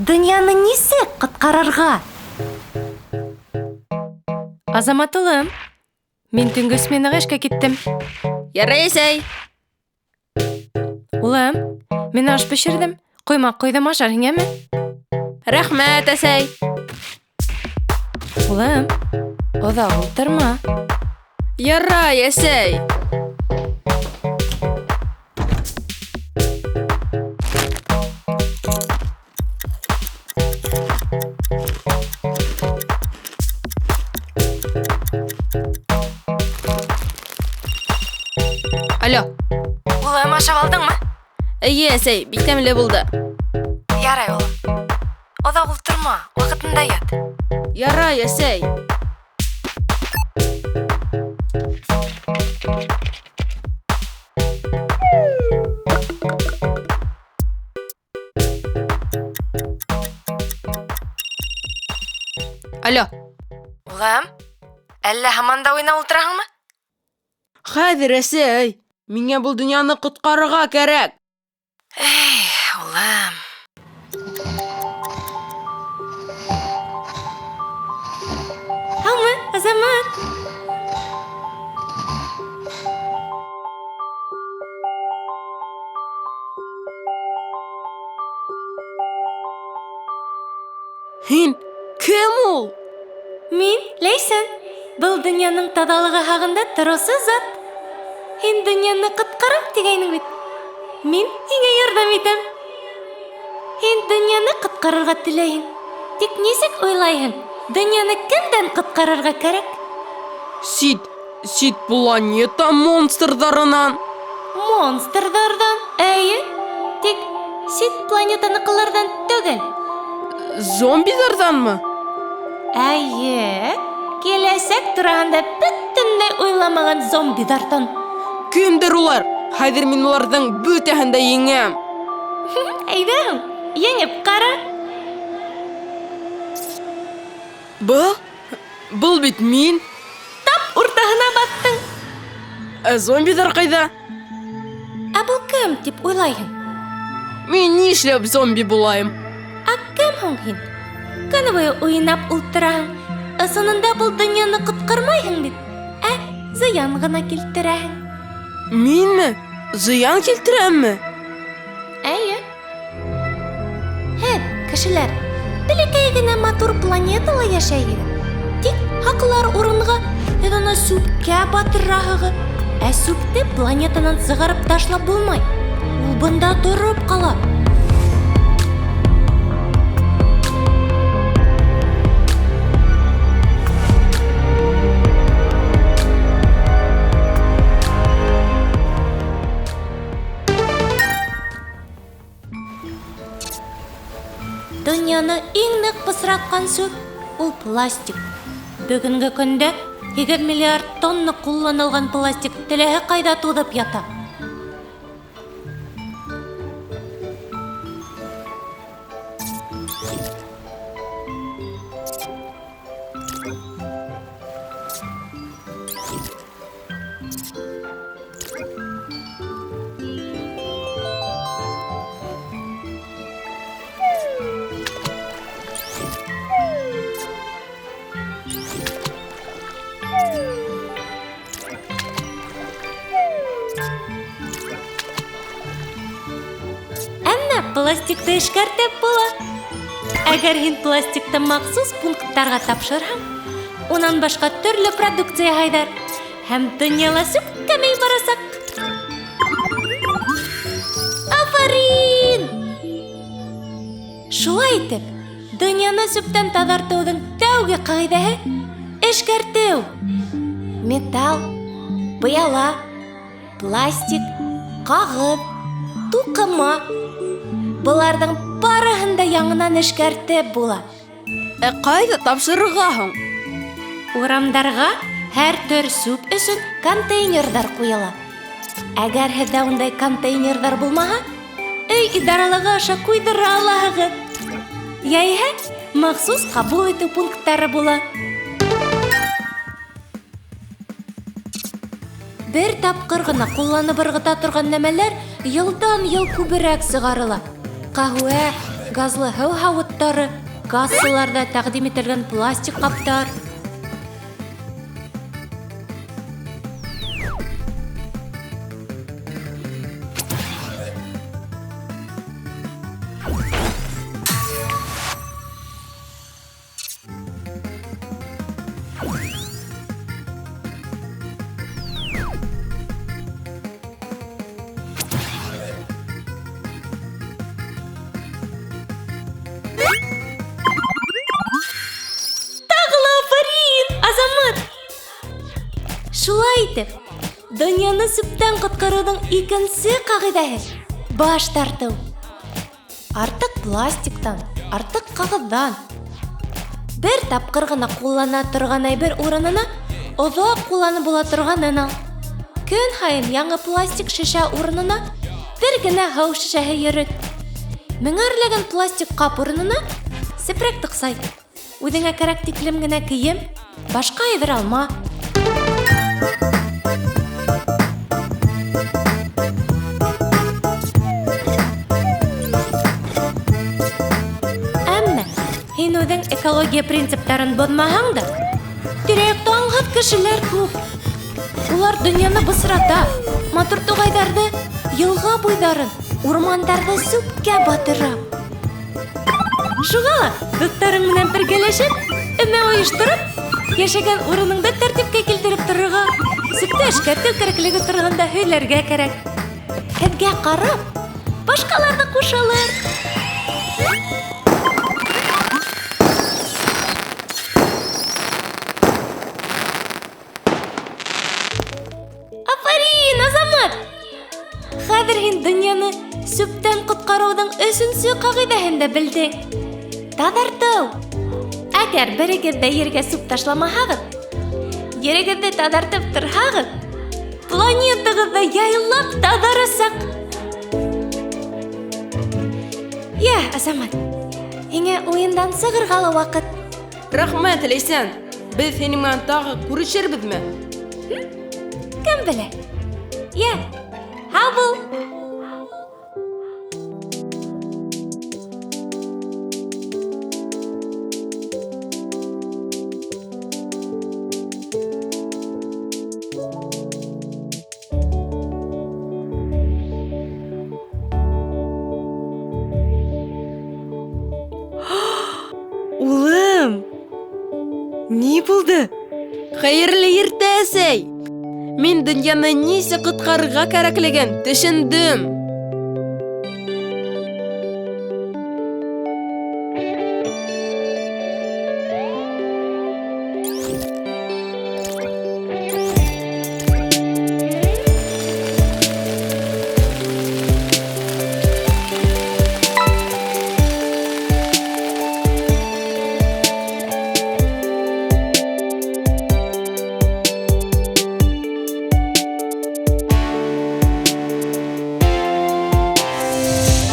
Дөньяны нисек ҡотҡарырға? Азамат улым, мин төнгө сменаға эшкә киттем. Ярай, әсәй. Улым, мин аш пешерҙем. Ҡоймаҡ ҡойҙом, ашар һиңәме? Рәхмәт, әсәй. Улым, оҙаҡ ултырма. Ярай, әсәй. Алло. Улым, ашап алдыңмы? Эйе, әсәй, бик тәмле булды. Ярай, улым. Оҙаҡ ултырма, ваҡытында ят. Ярай, әсәй. Алло. Улым, әллә һаман да уйнап ултыраһыңмы? Хәҙер, әсәй. Миңә был донъяны ҡотҡарырға кәрәк. Эй, улым. Һаумы, Азамат. Һин кем ул? Мин Ләйсән. Был донъяның таҙалығы һағында тороусы зат. Һин донъяны ҡотҡарам тигәйнең бит. Мин һиңә ярҙам итәм. Һин донъяны ҡотҡарырға теләйһең. Тик нисек уйлайһың? Донъяны кемдән ҡотҡарырға кәрәк? Сит планета монстрҙарынан. Монстрҙарҙан, әйе. Тик сит планетаныҡыларҙан түгел. Зомбиҙарҙанмы? Әйе. Киләсәк тураһында бөтөнләй уйламаған зомбиҙарҙан. Кемдер улар? Хәҙер мин уларҙың бөтәһен дә еңәм. Әйҙәһең, еңеп ҡара. Был бит мин. Тап уртаһына баттың. Ә зомбиҙар ҡайҙа? Ә был кем тип уйлайһың? Мин нишләп зомби булайым? Ә кем һуң һин? Көнө буйы уйнап ултыраһың. Ысынында был донъяны ҡотҡармайһың бит. Ә зыян ғына килтерәһең. Минме? Зыян килтерәмме? Әйе. Һеҙ, кешеләр, бәләкәй генә матур планетала йәшәйһегеҙ. Тик һаҡлар урынға һеҙ уны сүпкә батыраһығыҙ. Ә сүпте планетанан сығарып ташлап булмай. Ул бында тороп ҡала. Донъяны иң ныҡ пысратҡан сүп — ул пластик. Бөгөнгө көндә 2 миллиард тонна ҡулланылған пластик теләһә ҡайҙа туҙып ята. Пластикты эшкәртеп була. Әгәр һин пластикты махсус пункттарға тапшырһаң, унан башҡа төрлө продукция һайҙар. Һәм донъяла сүп кәмей барасаҡ. Афарин! Шулай итеп, донъяны сүптән таҙартыуҙың тәүге ҡағиҙәһе — эшкәртеү. Металл, быяла, пластик, ҡағыҙ, туҡыма. Быларҙың барыһын да яңынан эшкәртеп була. Ҡайҙа тапшырырға һуң? Урамдарға һәр төр сүп өсөн контейнерҙар ҡуйыла. Әгәр һеҙҙә ундай контейнерҙар булмаһа, өй идаралығы аша ҡуйҙыра алаһығыҙ. Йәиһә, махсус ҡабул итеү пункттары була. Бер тапкыр гына кулланып ыргыта торган нәмәләр йылдан-йыл күбрәк сыгарыла. Кахуә, газлы һыу һавыттары, кассаларда тәкъдим ителгән пластик каптар. Шулай итеп, дөньяны сүптән коткарудың икенче кагыйдәсе – баш тарту. Артык пластиктан, артык кагыздан. Бер тапкыр гына куллана торган әйбер урынына озак кулланып була торганын ал. Көн һайын яңа пластик шешә урынына бер генә һыу шешәһе йөрет. Меңәрләгән пластик кап урынына сепрәк тыксай. Үзеңә кирәк тиклем генә кием, башка әйбер алма. Һин үзең экология принциптарын бозмаһаң да, тирә-якта аңһыҙ кешеләр күп. Улар дөньяны бысрата, матур тугайҙарҙы, йылға буйҙарын, урмандарҙы сүккә батыра. Шуға ла дуҫтарың менән бергәләшеп, өмә ойоштороп, йәшәгән урыныңды тәртипкә килтереп торорға, сүкте эшкәртеү кәрәклеге торғанда һөйләргә кәрәк. Һеҙгә ҡарап, башҡалар ҙа ҡушылыр. Афарин, Азамат! Хәҙер һин донъяны сүптән ҡотҡарыуҙың 3-нче ҡағиҙәһен дә белдең. Таҙартыу. Әгәр берегеҙ ҙә ергә сүп ташламаһағыҙ, ерегеҙҙе таҙартып торһағыҙ, планетағыҙ ҙа яйлап таҙарасаҡ. Йә, Азамат, һиңә уйындан сығырға ла ваҡыт. Рәхмәт, Ләйсән. Беҙ һинең менән тағы күрешербеҙме? Кем белә? Йә, һау бул. Улым, ни булды? Хәйерле иртә, әсәй. Мин дөньяны нисек ҡотҡарырға кәрәклеген төшөндөм.